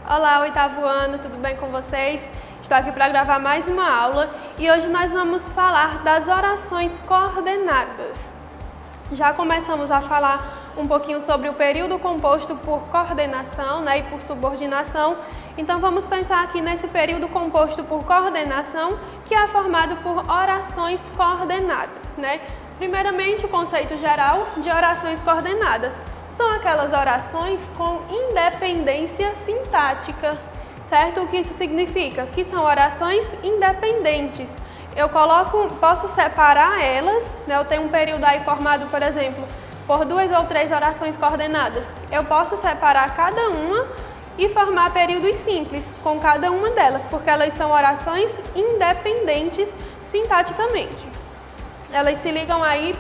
Olá, oitavo ano, tudo bem com vocês? Estou aqui para gravar mais uma aula e hoje nós vamos falar das orações coordenadas. Já começamos a falar um pouquinho sobre o período composto por coordenação, e por subordinação. Então vamos pensar aqui nesse período composto por coordenação, que é formado por orações coordenadas, Primeiramente, o conceito geral de orações coordenadas. São aquelas orações com independência sintática, certo? O que isso significa? Que são orações independentes. Eu posso separar elas, Eu tenho um período aí formado, por exemplo, por 2 ou 3 orações coordenadas. Eu posso separar cada uma e formar períodos simples com cada uma delas, porque elas são orações independentes sintaticamente. Elas se ligam aí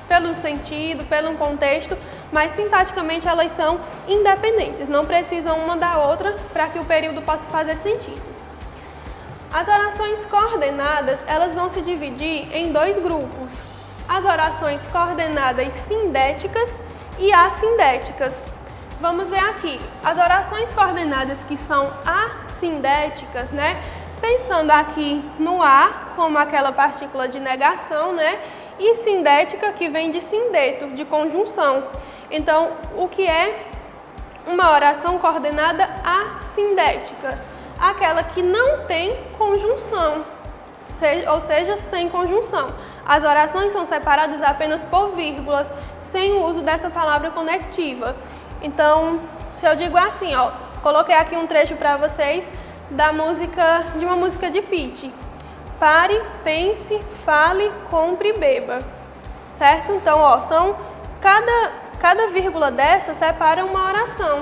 pelo sentido, pelo contexto, mas sintaticamente elas são independentes, não precisam uma da outra para que o período possa fazer sentido. As orações coordenadas, elas vão se dividir em 2 grupos. As orações coordenadas sindéticas e assindéticas. Vamos ver aqui, as orações coordenadas que são assindéticas, Pensando aqui no a, como aquela partícula de negação, E sindética, que vem de sindeto, de conjunção. Então, o que é uma oração coordenada assindética? Aquela que não tem conjunção, ou seja, sem conjunção. As orações são separadas apenas por vírgulas, sem o uso dessa palavra conectiva. Então, se eu digo assim, coloquei aqui um trecho para vocês de uma música de Pitty. Pare, pense, fale, compre e beba. Certo? Então, cada vírgula dessa separa uma oração,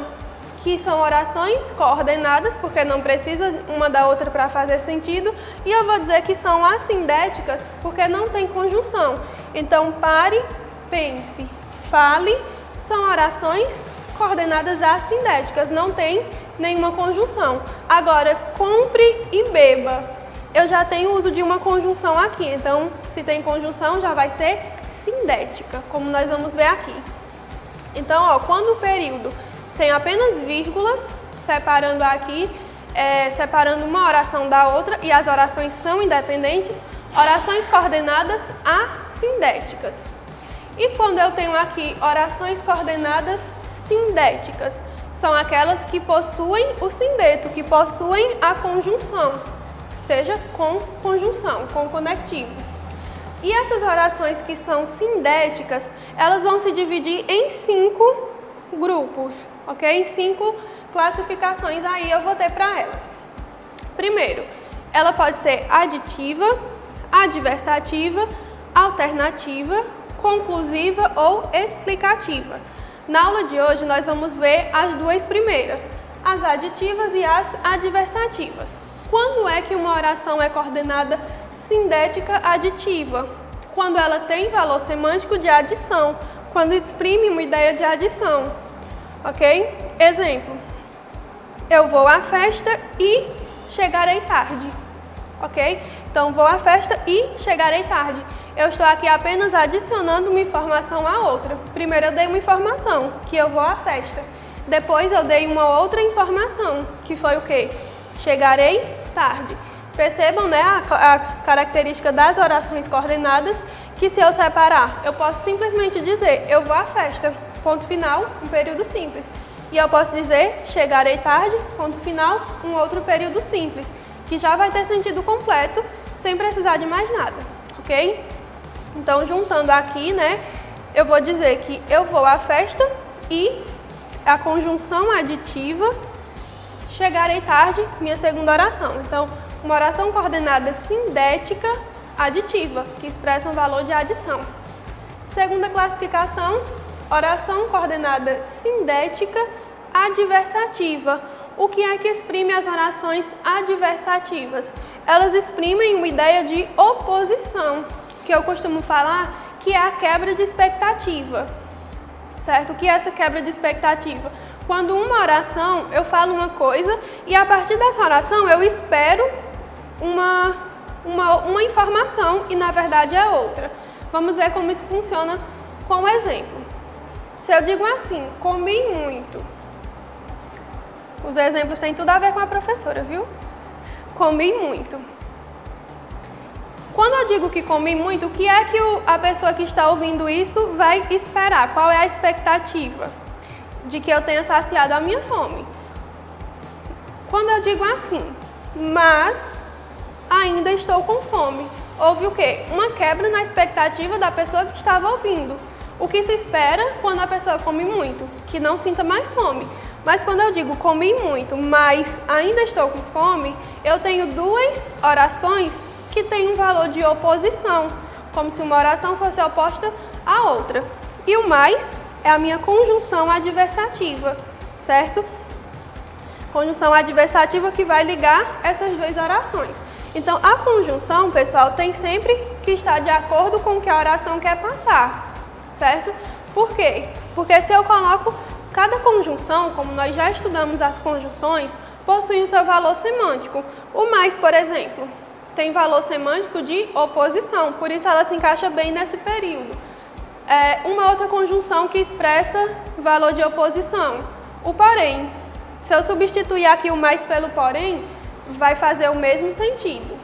que são orações coordenadas, porque não precisa uma da outra para fazer sentido, e eu vou dizer que são assindéticas, porque não tem conjunção. Então, pare, pense, fale, são orações coordenadas assindéticas, não tem nenhuma conjunção. Agora, compre e beba, eu já tenho uso de uma conjunção aqui, então se tem conjunção já vai ser sindética, como nós vamos ver aqui. Então, quando o período tem apenas vírgulas, separando aqui, separando uma oração da outra e as orações são independentes, orações coordenadas assindéticas. E quando eu tenho aqui orações coordenadas sindéticas, são aquelas que possuem o sindeto, que possuem a conjunção, seja com conjunção, com conectivo. E essas orações que são sindéticas, elas vão se dividir em 5 grupos, ok? 5 classificações aí eu vou ter para elas. Primeiro, ela pode ser aditiva, adversativa, alternativa, conclusiva ou explicativa. Na aula de hoje, nós vamos ver as 2 primeiras, as aditivas e as adversativas. Quando é que uma oração é coordenada sindética aditiva? Quando ela tem valor semântico de adição, quando exprime uma ideia de adição, ok? Exemplo, eu vou à festa e chegarei tarde, ok? Então, vou à festa e chegarei tarde. Eu estou aqui apenas adicionando uma informação à outra. Primeiro eu dei uma informação, que eu vou à festa. Depois eu dei uma outra informação, que foi o quê? Chegarei tarde. Percebam, a característica das orações coordenadas, que se eu separar, eu posso simplesmente dizer, eu vou à festa, ponto final, um período simples. E eu posso dizer, chegarei tarde, ponto final, um outro período simples, que já vai ter sentido completo, sem precisar de mais nada, ok? Então, juntando aqui, eu vou dizer que eu vou à festa e a conjunção aditiva, chegarei tarde, minha segunda oração. Então, uma oração coordenada sindética aditiva, que expressa um valor de adição. Segunda classificação, oração coordenada sindética adversativa. O que é que exprime as orações adversativas? Elas exprimem uma ideia de oposição, que eu costumo falar que é a quebra de expectativa, certo? O que é essa quebra de expectativa? Quando uma oração, eu falo uma coisa e a partir dessa oração eu espero uma informação e na verdade é outra. Vamos ver como isso funciona com um exemplo. Se eu digo assim, comi muito, Os exemplos têm tudo a ver com a professora, viu? Comi muito. Quando eu digo que comi muito, o que é que a pessoa que está ouvindo isso vai esperar? Qual é a expectativa? De que eu tenha saciado a minha fome. Quando eu digo assim, mas ainda estou com fome, houve o quê? Uma quebra na expectativa da pessoa que estava ouvindo. O que se espera quando a pessoa come muito? Que não sinta mais fome. Mas quando eu digo comi muito, mas ainda estou com fome, eu tenho duas orações que têm um valor de oposição, como se uma oração fosse oposta à outra. E o mais é a minha conjunção adversativa, certo? Conjunção adversativa que vai ligar essas duas orações. Então, a conjunção, pessoal, tem sempre que estar de acordo com o que a oração quer passar, certo? Por quê? Porque se eu coloco cada conjunção, como nós já estudamos as conjunções, possui o seu valor semântico. O mais, por exemplo, tem valor semântico de oposição, por isso ela se encaixa bem nesse período. Uma outra conjunção que expressa valor de oposição, o porém. Se eu substituir aqui o mais pelo porém, vai fazer o mesmo sentido.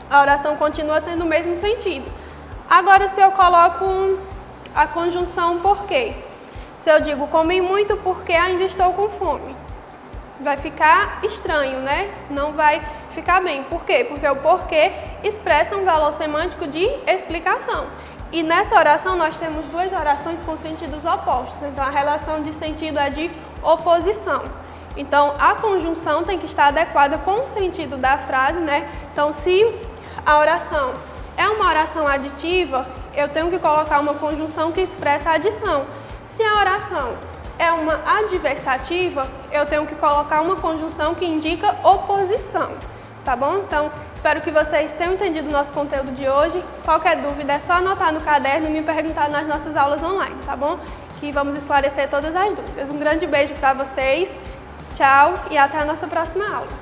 A oração continua tendo o mesmo sentido. Agora, se eu coloco a conjunção porque, se eu digo comi muito porque ainda estou com fome, vai ficar estranho, né? Não vai ficar bem. Por quê? Porque o porquê expressa um valor semântico de explicação. E nessa oração nós temos duas orações com sentidos opostos. Então, a relação de sentido é de oposição. Então, a conjunção tem que estar adequada com o sentido da frase, né? Então, se a oração é uma oração aditiva, eu tenho que colocar uma conjunção que expressa a adição. Se a oração é uma adversativa, eu tenho que colocar uma conjunção que indica oposição, tá bom? Então, espero que vocês tenham entendido o nosso conteúdo de hoje. Qualquer dúvida é só anotar no caderno e me perguntar nas nossas aulas online, tá bom? Que vamos esclarecer todas as dúvidas. Um grande beijo para vocês. Tchau e até a nossa próxima aula.